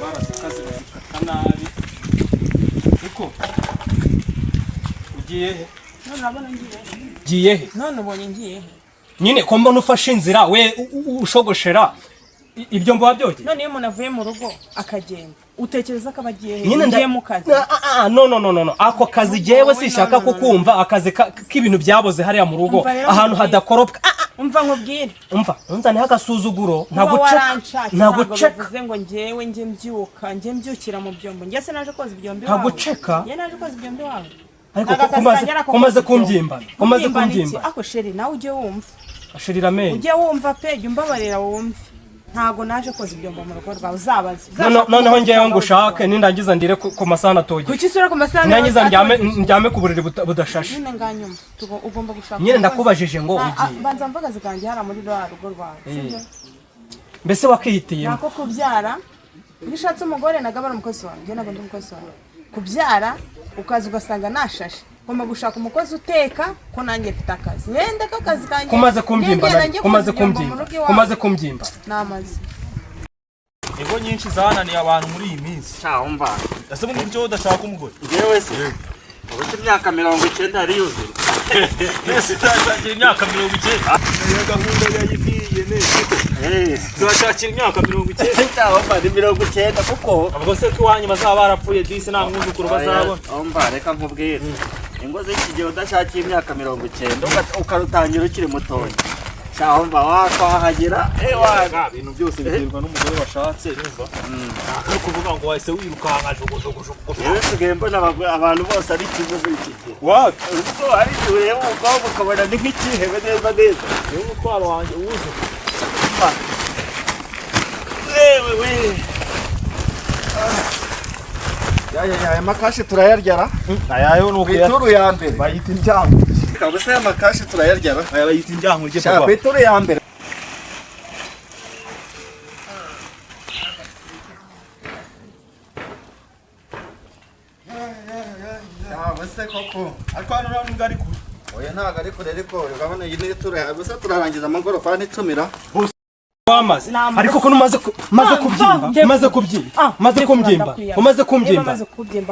barasakaze bazikata nabi niko ugiye he? None urabona ngiye he? None ubonye ngiye he? Nyine ko mbona ufashe inzira we ushogoshera ibyo mba byoge. None iyo umuntu avuye mu rugo akagenda utekereza ko abagiye he? Ngiye mu kazi. No ako kazi jewe sishaka kukumva akazi k'ibintu byaboze hariya mu rugo ahantu hadakoropka. Umva nkubwire. Umva ni hagasuzuguro ntaguceka ngo ngewe nge mbyukira mu byombo. Nge se naje koza ibyombo wawe. Ntaguceka. Ye naje koza ibyombo wawe. Ariko kumaze kumbyimba. Ako sheri nawe ujye wumva. Ashirira amenyo. Ujye wumva pe jya umbabarira wumve. Ntago naje koza ibyombo mu rugo rwawe uzabaze. Noneho ngewe ngo ushake nindangiza ndire ku masana atogiye. Kuki sura ku masana? Nangiza ndyame ku buriri budashashe. Nyine nganyuma ugomba gushaka. Nyine ndakubajije ngo ugiye. Banza mvuga zikanje hara muri rugo rwawe. Sibyo? Mbese wakihitiye. Nako kubyara. Bishatse umugore nagabara umukozi wanjye nago ndi umukozi wanjye. Kubyara ukaza ugasanga nashashe. Ngomba gushaka umukozi uteka ko nanjye mfite akazi. Wende ko akazi kanje. Kumaze kumbyimba. Namaze. Ego nyinshi zananiye abantu muri iyi minsi. Umva. Ese bundi byo udashaka umugore. Ngewe se. Ubuse imyaka 90 ari yuzuye. Ese tazakira imyaka 90. Iyo gahunda yayifiye neza. Tuzashakira imyaka 90. Umva ni 90 kuko abwo se twanyu bazaba barapfuye disi nta mwuzukuru bazabona. Umva reka nkubwire. Ingo z'ikigihe udashakira imyaka 90 ukarutangira ukiri mutoya. Umva wakwahagira waga ibintu byose biterwa n'umugore washatse numva. No kuvuga ngo wahise wirukanka jogojogojogo. Yewe tugembo abantu bose ari kivuze iki. What? Ubwo ari tuye ubwo ukabona ni nk'ikihebe neza. Yewe umutwaro wanjye uwuze. Wewe. Ya makashi turayaryara. Ayayo nuko Peturu ya mbere bayita indyango. Kabuse ya makashi turayaryara. Aya bayita indyango je papa. Peturu ya mbere. Bose koko. Ariko hano none ngari ku. Oya ntago ari kure ariko urabona iyi ni turarangiza amagorofa n'icumira. Wamaze ariko ko umaze kubyimba umaze kubyimba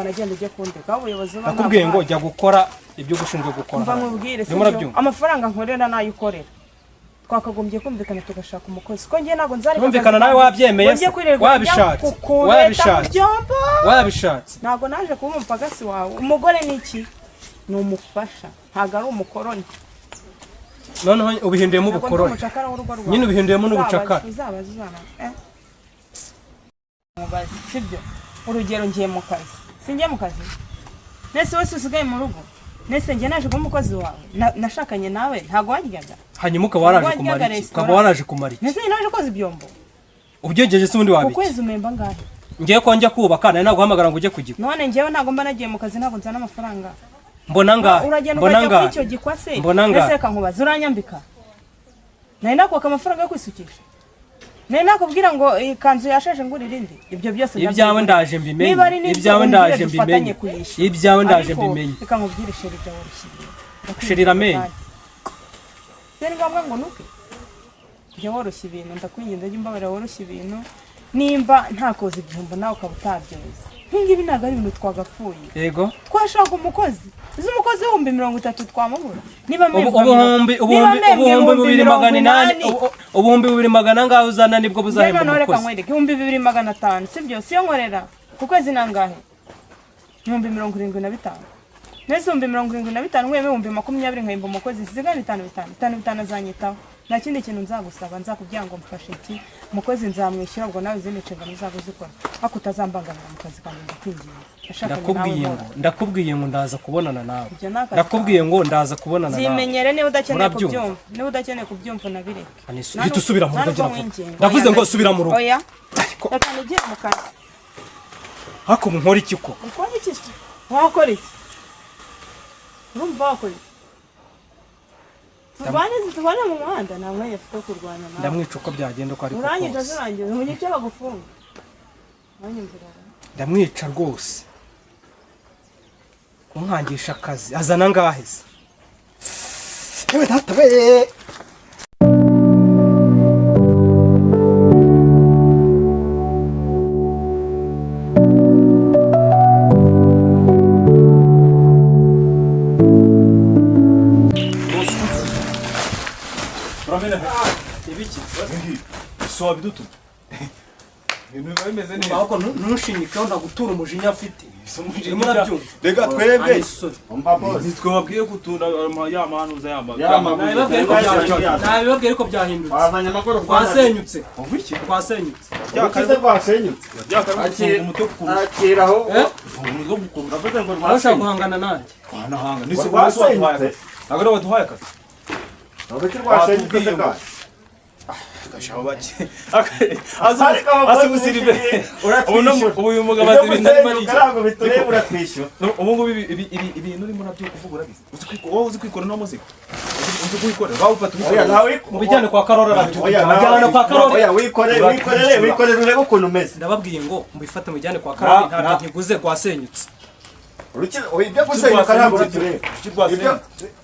nagenda ujye kundeka ubuyobozi nakubwiye ngo jya gukora ibyo gushinzwe gukora. Mva nkubwire amafaranga nkorera nayo ukorera twakagombye kumvikana tugashaka umukozi ko ngiye nago nzari kumvikana nawe wabyemeye wabishatse nago naje kuba umupagasi wawe. Umugore niki ni umufasha ntago ari umukoroni. Noneho ubihinduyemo ubukoroni. Nyine ubihinduyemo n'ubucakara. Sibyo urugero ngiye mu kazi. Singiye mu kazi. Nese wese usigaye mu rugo. Nese ngiye naje kuba umukozi wawe. Nashakanye nawe ntago wajyaga. Hanyuma waraje kumara. Nese naje koza ibyombo. Ubyegeje se ubundi wabiki. Ukwezi umemba ngahe? Ngiye ko njya kubaka nawe naguhamagara ngo ujye kugira. None ngiyewe ntago mba nagiye mu kazi ntago nzana amafaranga. Mbona ngahe icyo gikwase. Nese kankubaza uranyambika. Nari nakwaka amafaranga yo kwisukisha. Nari nakubwira ngo ikanzu yashashe ngurira indi. Ibyo byose ibyawe ndaje mbimenye. Reka nkubwire sheri byawe rushyiriye. Shirira amenyo. Seri ngombwa ngo nuke. Jya woroshya ibintu ndakwinginze jya umbabarira woroshya ibintu. Nimba ntakoze igihombo nawe ukaba utabyoza. Nkingibi ntago ari ibintu twagapfuye. Yego. Twashaka umukozi. Izo umukozi 3000 twamubura. Niba ubuhumbi 2800 ngaho uzana nibwo buzahemba umukozi. Reka nkwereke 2500 sibyo siyo nkorera ku kwezi nangahe 75,000. Nese 75,000 ngweme 20 nkahemba umukozi zigana 5 azanyitaho. Nta kindi kintu nzagusaba nzakubwira ngo mfashe iki umukozi nzamwishyura ubwo nawe izindi nshingano uzakuzikora ako utazambangamira mu kazi kanjye ndakwinginze. Ndakubwiye ngo ndaza kubonana nawe. Ndakubwiye ngo ndaza kubonana nawe. Zimenyere niba udakeneye kubyumva nabireke. Hita usubira mu rugo. Ndavuze ngo subira mu rugo. Oya. Reka nigire mu kazi. Hako nkora iki ko? Ukora iki? Wakora iki? Urumva wakora iki? Tubane mu muhanda nta mwanya afite kurwana nawe. Ndamwica uko byagenda uko ari kose. Urangiza zurangiza unyice bagufunga. Ndamwica rwose. Unkangisha akazi azana ngahe se? Ewe data we. ibiki so wabidutu ibintu biba bimeze neza ahubwo ntushinyikeho ndagutura umujinya afite urimo urabyumva rega twebwe nitwe babwiye kutunda ya manuza yambaga nabibabwiye ko byahindutse wazanye amakuru twasenyutse ubiki twasenyutse yakize rwasenyutse byakarufunga umutwe ku akiraho umutwe gukumva avuze ngo aho ushaka guhangana nanjye twanahanga nise rwasenyutse ntabwo waduhaye akazi avuze rwasenyutse se ka gashaba bake asubusira imbere uyu mugabo azi ibintu arimo arica ntabwo bitureba uratwishyura ubu ngubu ibintu urimo nabyo kuvuga urabizi wowe uzi kwikora no muzika uzi kuyikorera waba ufata mu bijyane kwa Karori ajyana kwa Karori wikorere urebe ukuntu umeze ndababwiye ngo mbifate mu bijyane kwa Karori ntabwo nkiguze rwasenyutse ibyo gusenyuka ntabwo bitureba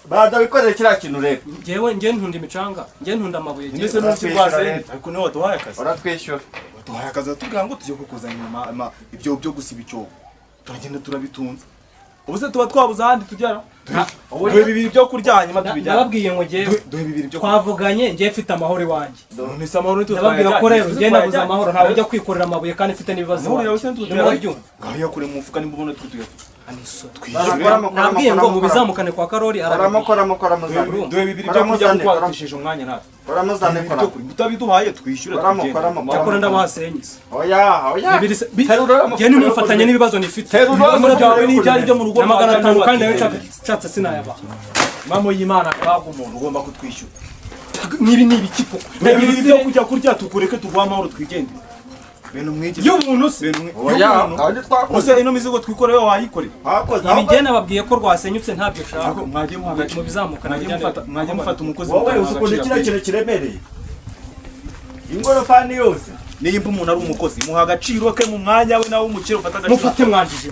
bada wikorere kiriya kintu urebe njye ntunda imicanga njye ntunda amabuye ndetse n'uruki rwasenyutse ariko niwe waduhaye akazi uratwishyura waduhaye akazi atubwira ngo tujye kukuzanira ibyo byo gusiba icyobo turagenda turabitunze ubu se tuba twabuze ahandi tujyana duhe bibiri byo kurya hanyuma tubijyana ndababwiye ngo njyewe duhe bibiri byo twavuganye njye mfite amahoro iwanjye none se amahoro ndababwira ko rero njye nabuze amahoro ntabwo ujya kwikorera amabuye kandi mfite n'ibibazo ngaho yakure mu mufuka nimba ubona turi nabwiye ngo mubizamukane kwa Karori aramukora duhe bibiri byo kurya kuko watwishije umwanya natwe uramuzane kora utabiduhaye twishyure cyakora ndabahasenyise oya njye nimufatanye n'ibibazo nifite byawe n'ibyari byo mu rugo na 500 kandi nawe nshatse sinayabaha mamo y'Imana kago umuntu ugomba kutwishyura nibi nibikipo ndagira ibyo kujya kurya tukureke tugwa amahoro twigendere beno mwiki y'umuntu se oya kandi twakoze ose ino mizigo twikore yo wayikorera ibi njye nababwiye ko rwasenyutse ntabyo shaka mwagiye muhagaze mu bizamukana mwagiye mufata umukozi wowe usukunde kiriya kintu kiremereye ingorofani yose nimba umuntu ari umukozi muha agaciro ke mu mwanya we nawe umukire ufata agaciro mufate mwanjije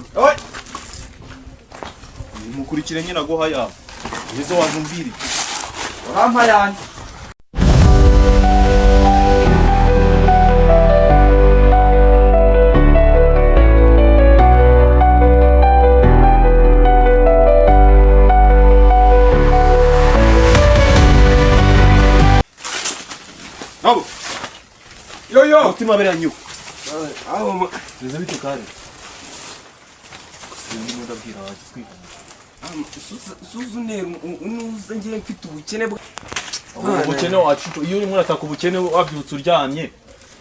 mukurikire nyina go haya izo wazumbiri urampa yanjye abo yo mutima bera nyu aho bize bitukare sindi ndabwira waje kwika suzune unuze ngiye mfite ubukene ubukene wacu iyo urimo urataka ubukene wabyutse uryamye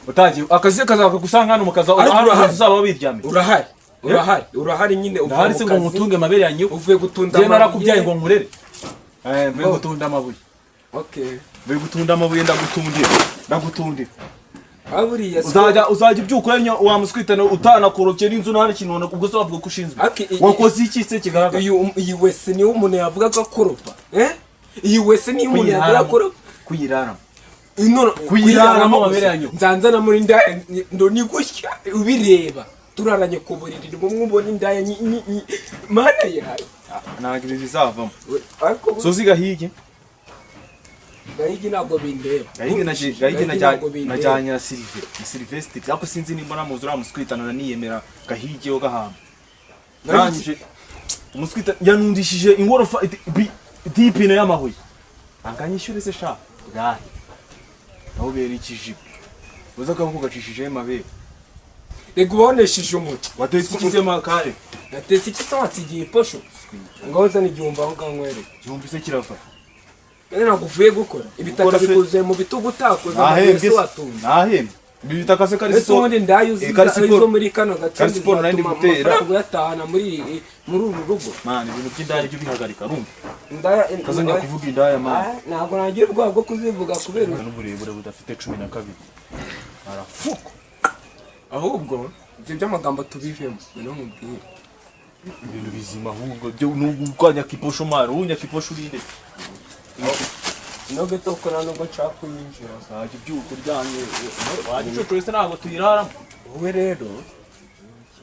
utagiye akazi kazaka gusanga hano mukaza ahantu uzaba biryamye urahari nyine ndahari se ngo mutunge mabere yanyu uvuye gutunda amabuye narakubyaye ngo nkurere mvuye gutunda amabuye okay mvuye gutunda amabuye ndagutundira aburiya uzajya ubyuka wamuswitana utanakorokera inzu nta kintu ubona ubwo se wavuga ko ushinzwe wakoze iki se kigaragara iyi wese niyo umuntu yavuga ko akoropa iyi wese niyo umuntu yavuga akoropa kuyiraramo amabere yanyu nzanzana muri ndaya ndo ni gutya ubireba turaranye ku buriri bumwe ubona indaya mana yawe ntabwo bizavamo so ziga hige gahigi ntabwo bindeba gahigi najyanye na Sylvestre ariko sinzi nimba namuzi uramuswitana na niyemera gahigi yo gahamba narangije umuswita yanundishije ingorofa dipine y'amabuye anganyishyure se sha gahe naho bera ikijibo uza kavuga gacishije mabere rega ubonesheje umuti watetse ikize makare natetse iki watsigiye posho ngaho zana igihumbi aho nganywereye igihumbi se kirava ntabwo uvuye gukora ibitaka bikuzuye mu bitugu utakoze amabese watunze nahembwe ibi bitaka se kari siporo ubundi ndayo muri kano gace siporo nandi gutera kuyatahana muri uru rugo man ibintu by'indaya byo bihagarika rumva indaya kazanya kuvuga indaya man ntabwo nagira ubwoba bwo kuzivuga kubera n'uburebure budafite 12 arafuko ahubwo ibyo by'amagambo tubivemo no mubwire ibintu bizima ahubwo byo n'ubwanya kiposho mara unya kiposho urinde no getokora no nshaka kuyinjira saje byuko ryanye waje cyo twese ntabwo tuyiraramo wowe rero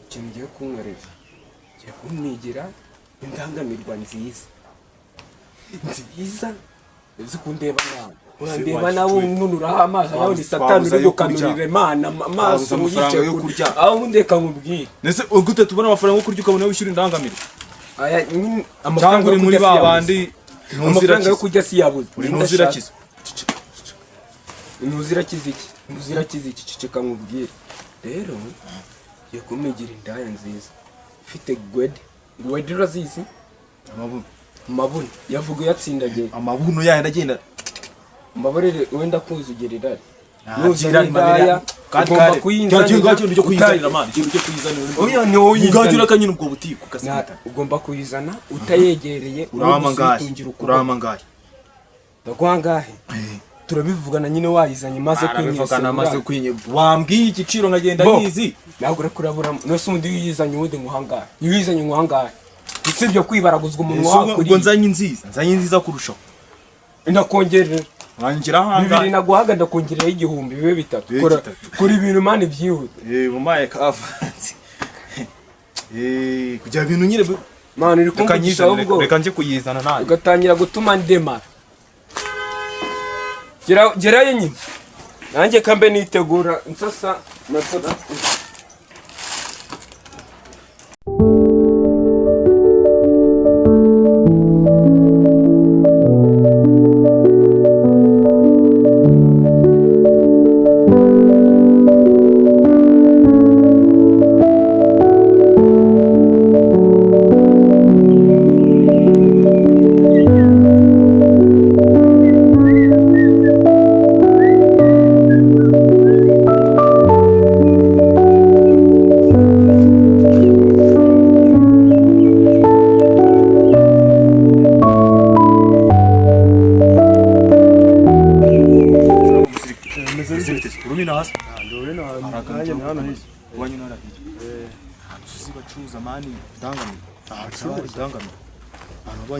ikintu ngiye kunkorera ngiye kumwigira indangamirwa nziza uzi kundeba nawe urandeba nawe nunuraho amaso nawe ni satani uri gukanurira Imana amaso yicaye kurya aho ndeka mubwire nese ugute tubona amafaranga yo kurya ukabona wishyura indangamirwa aya amafaranga uri muri babandi amafaranga yo kurya si yabuze uri nuzira kizo ntuzirakiza iki ceceka nkubwire rero yo kumigira indaya nziza ifite gwede urazizi amabuno yavuga yatsindagiye amabuno yandi agenda mbabarire wenda kuzugera irari nuzira indaya ugomba kuyizanira cyo kuyizanira mani cyo kuyizanira oya ni wowe ugagira kanyine ubwo butiko ugasita ugomba kuyizana utayegereye uramangaye ndagwangahe turabivugana nyine wayizanye maze kwinyesura wambwiye igiciro nkagenda nyizi nagura kurabura nose undi yizanye undi muhangaye yizanye muhangaye isibyo kwibaraguzwa umuntu wakuri ubwo nzanye nziza kurushaho ndakongerera wangira hanga 2 naguhaga ndakongerera 1000 bibe 3 kora ibintu mani byihute mumaye kavanzi kujya ibintu nyire mani uri kumvisha ubwo reka nje kuyizana nayo ugatangira gutuma ndemara gerayo nyine nanjye kambe nitegura nsasa nasora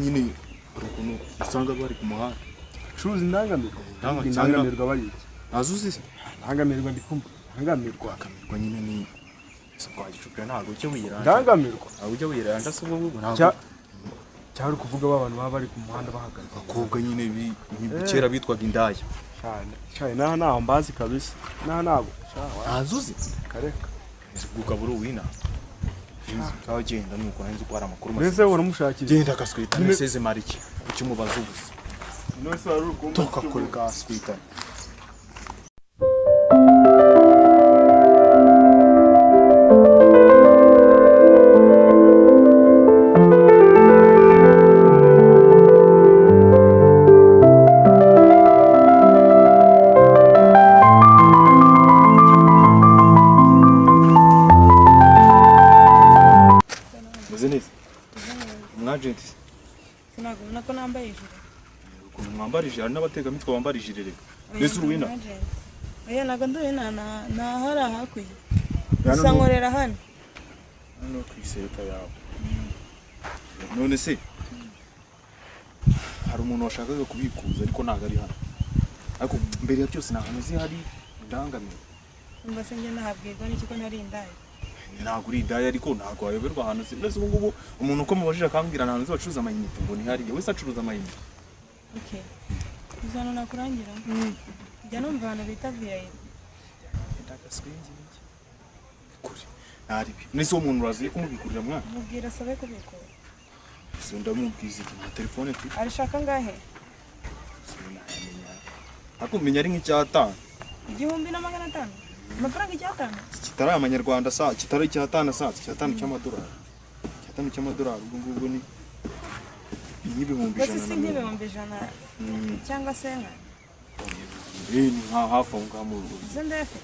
nyine urukuno usanga bari ku muhanda curuza indangamirwa bari iki azuzi indangamirwa ndikumva indangamirwa nyine ni kwa gicupira ntabwo cyo wiranda indangamirwa ntabwo cyo wiranda se ubwo cyari kuvuga abantu baba bari ku muhanda bahagaze bakobwa nyine kera bitwaga indaya cyane naho mbazi kabisa ntabwo azuzi kareka ukabura uwina kaho genda nuko nanze uko ari amakuru mbese uramushakira genda kaswita neseze mariki icyo mubaza ubusa nose wari urugomba toka kuri kaswita sinagumna ko nambaye ijuru ukuntu mwambarije hari n'abategamitwe bambarije rero mbese uruwina oya nago nduwina na hara hakwiye gusa nkorera hano ku iseta yawe none se hari umuntu washakaga kubikuza ariko ntabwo ari hano ariko mbere ya byose nta hantu zihari indangamiro mbese njye nahabwirwa n'iki ko ntari indaya ntabwo uri indaya ariko ntabwo wayoberwa ahantu se mbese ubu ngubu umuntu uko mubajije akambwira nta hantu bacuruza amayinite ngo ni hariya wese acuruza amayinite uzana nakurangira njya numva ahantu bita VIP nese uwo muntu uraziye kumubikurira mwana mubwira asabe kubikura so ndamubwiza iki na telefone mfite arashaka ngahe akumenya ari nk'icyatanu 1500 amafaranga icyatanu kitari amanyarwanda sa kitari icyatanu asatse icyatanu cy'amadolari ubwo ngubwo ni n'ibihumbi 100 n'ibihumbi 100 cyangwa se nka ni nka hafi aho ngaho mu rugo zendefe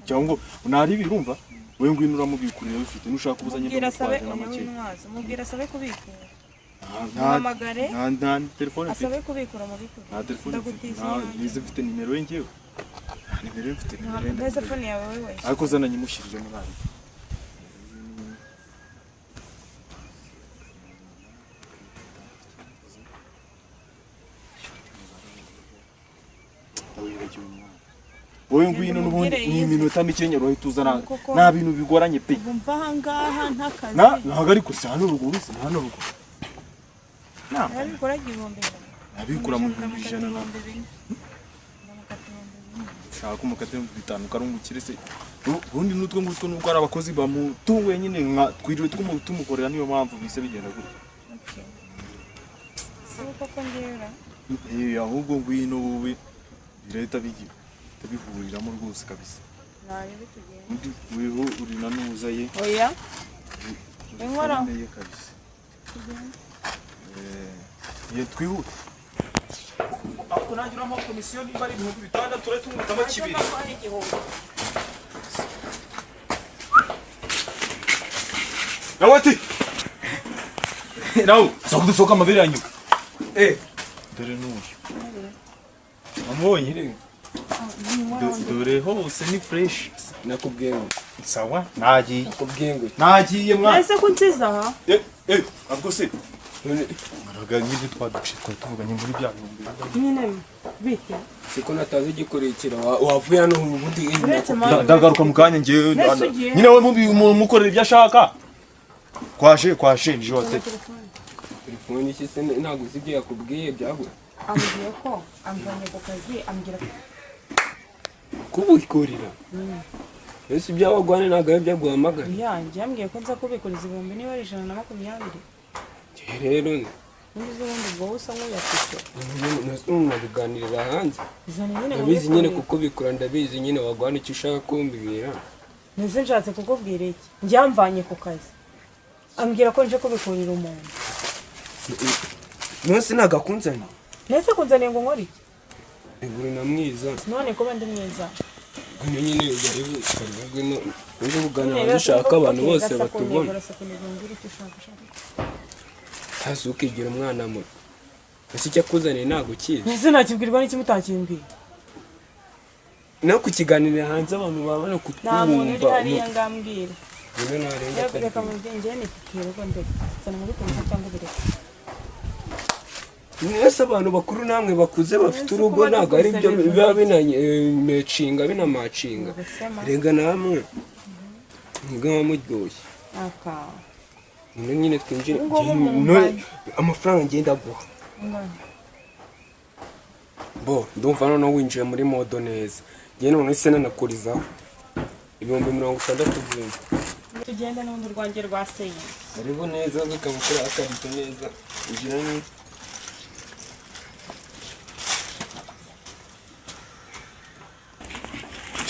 cyangwa unari birumva wewe ngwino uramubikurira ufite nushaka ubuzanye mubwira asabe kubikura ntamagare nta telefone asabe kubikura mu bikura nta telefone nize mfite nimero ye ngewe nimero mfite nta telefone yawe wewe ariko zana nyimushirije muri ari wowe ngwino n'ubundi ni iminota mike nyero hituzana nta bintu bigoranye pe umva hangaha ntakazi ntago ari kusana uruguru se hano rugo nabikora igihumbi nabikura mu 100 shaka umukate 5 kari umukire se ubundi nutwo ngutwo nuko ari abakozi bamutunguye nyine nka twiriwe tumukorera niyo mpamvu bise bigenda gutyo uko kongera ahubwo ngwino wowe birahita bihuriramo rwose kabisa. Nayo bitugenda. Undi weho uri nanuza ye. Oya. Inkora. Ye kabisa. Ye twihute. ako nagiramo komisiyo niba ari ibihumbi 6 turahita tumwitamo kibiri. Nawati. Nawo, soka amabere yanyu. Dore nuyu. Amubonye. Dore hose ni fresh. Nakubwiye ngo Sawa, nagiye. nakubwiye ngo Nagiye mwana. Ese ko nsiza aha? Ahubwo se. Araga nyine twaduce twatunganye muri bya bihumbi. Nyine bite. siko natazi igikurikira wavuye hano ubundi Uretse mama. Ndagaruka mu kanya ngewe. Nese ugiye? Nyine we mukorera ibyo ashaka. Kwashe nje wote. telefone iki se ntabwo uzi ibyo yakubwiye byagura Ambwiye ko amvanye ku kazi ambwira kubikurira ese ibyo wagwane ntabwo ari byaguhamagara yanjye yambwiye ko nza kubikuriza ibihumbi niba ari 120. rero Undi ubundi ubwo usa nk'uyafite. nabiganirira hanze ndabizi nyine kuko bikura ndabizi nyine wagwane icyo ushaka kumbibwira Neze nshatse kukubwira iki njyamvanye ku kazi ambwira ko nje kubikurira umuntu nose nagakunzana Nese kunzaniye ngo nkore iki iburi na mwiza none kuba ndi mwiza Gino nyine yari bugano uje bugana dushaka abantu bose batubona hasi ukigira umwana muto ese icyo akuzaniye ntabwo kizi Nese nakibwirwa n'iki mutakimbira no kukiganirira hanze abantu babona nta muntu uri kutumva hariya ngambwira Gino narenga reka mu bwenge nifitiye uko ndetse sana muri kumva cyangwa bireka mwese abantu bakuru namwe bakuze bafite urugo ntabwo ari byo biba binamecinga binamacinga rega namwe mugama muryoshye aka nyine twinjire Ngo amafaranga ngenda guha bo ndumva noneho winjiye muri modo neza ngiye none se nanakurizaho 60,000 byumva tugende n'undi rwanjye rwa seye hariho neza bikamukora akarito neza injira ni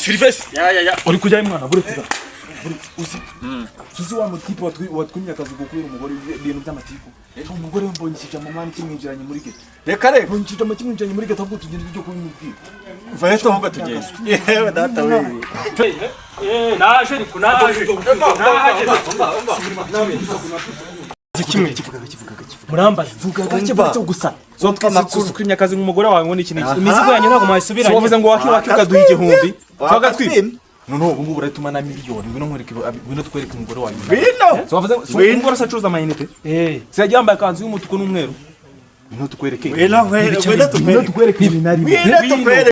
Silvestre. Ya. Uri kujya mwana buretse. Uzi wa mutipe watwimye akazi gukura umugore ibintu by'amatiku. Umugore mbonye kijama mwana kimwinjiranye muri gete. Reka Mbonye kijama kimwinjiranye muri gete ahubwo tugenda ibyo kubimubwira. vayeto ahubwo tugenda. Yewe data we. Naje ariko naje. Kimwe Murambaza. vuga gake batse gusa. Zo twimye akazi nk'umugore wawe ngo niki niki. Imizigo yanyu ntabwo mwayisubiranye. Wavuze ngo wakaduha igihumbi. Twagatwima. Noneho ubu ngubu uratuma na miliyoni ngwino nkwereke ngwino twereke umugore wawe. Bino. Wavuze umugore asacuruza amayinite. Se yambaye kanzu y'umutuku n'umweru. Ngwino tukwereke. Ngwino tukwereke ibinari. tukwereke.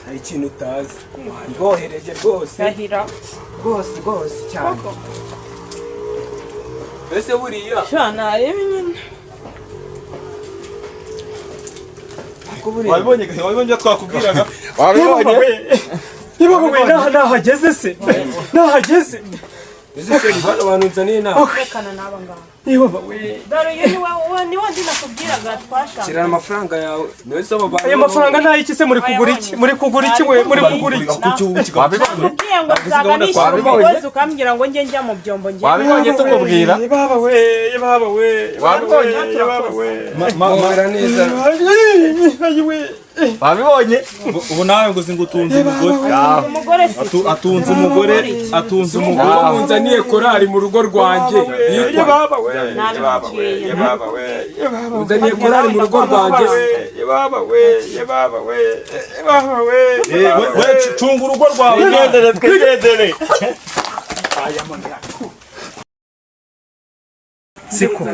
hari ikintu utazi rwohereje rwose Rahira rwose cyane ese buriya shana arebe nyine Wabibonye twakubwiraga. Niba mwe nahageze se. Nahageze. ese kweli bano bantu nzaniye nawe rekana n'aba ngaba Niba we. dore iyo ni wa ndi nakubwiraga twashaka shyira amafaranga yawe nose abo bantu Ayo mafaranga nta iki se muri kugura iki? Muri kugura iki we? Muri kugura iki? nakubwiye ngo nzaganisha umugozi ukambwira ngo njye njya mu byombo njye Wabibonye tukubwira. Baba we, baba we. Wabibonye baba we. mubera neza Wabibonye. Ubu nawe ngo zingutunze umugore. umugore si Atunze umugore, atunze umugore. ubu nzaniye korari mu rugo rwanjye yitwa Baba we. naciye Baba we. nzaniye korari mu rugo rwanjye Baba we. Baba we. Baba we. We cunga urugo rwawe. Twigendere. siko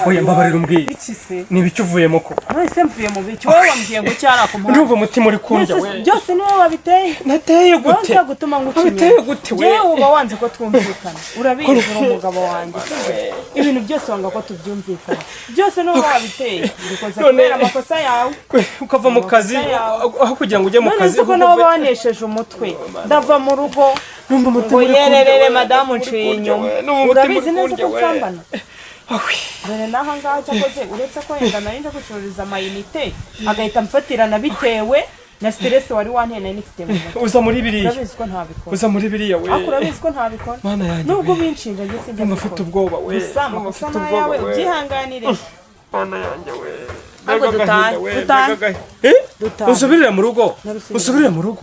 oya mbabarira umbwire iki se ni ibiki uvuyemo ko nahise mvuye mu biki wowe wambwiye ngo cyara ku muhanda ndumva umutima uri kundya we byose niwe wabiteye nateye gute wanza gutuma ngucinya wabiteye gute we yewe uba wanze ko twumvikana urabizi uri umugabo wanjye ibintu byose wanga ko tubyumvikana byose niwe wabiteye bikoze kubera amakosa yawe ukava mu kazi aho kugira ngo ujye mu kazi ko nabo banesheje umutwe ndava mu rugo ngo yererere madamu nciye inyuma urabizi neza ko nsambana dore n'aha ngaha cyakoze uretse ko yenda nari nje gucururiza amayinite agahita amfatirana bitewe na stress wari wanteye nari nifite mu mutwe uza muri biriya urabizi ko ntabikora uza muri biriya we ariko urabizi ko ntabikora mana yanjye nubwo binshinja njye sinjya mfite ubwoba we gusa amakosa yawe ubyihanganire mana yanjye we ahubwo dutahe usubirire mu rugo usubirire mu rugo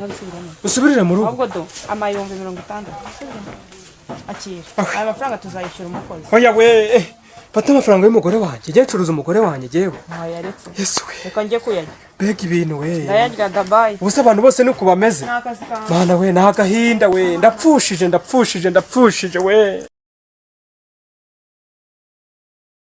usubirire mu rugo ahubwo do amayombe 60 akira aya mafaranga tuzayishyura umukozi oya we fata amafaranga y'umugore wanjye jya curuza umugore wanjye jewe ntayaretse yesu we reka njye kuyarya mbega ibintu we ndayarya dabayi ubuse abantu bose nuko bameze n'akazi kanjye mana we ni agahinda we ndapfushije we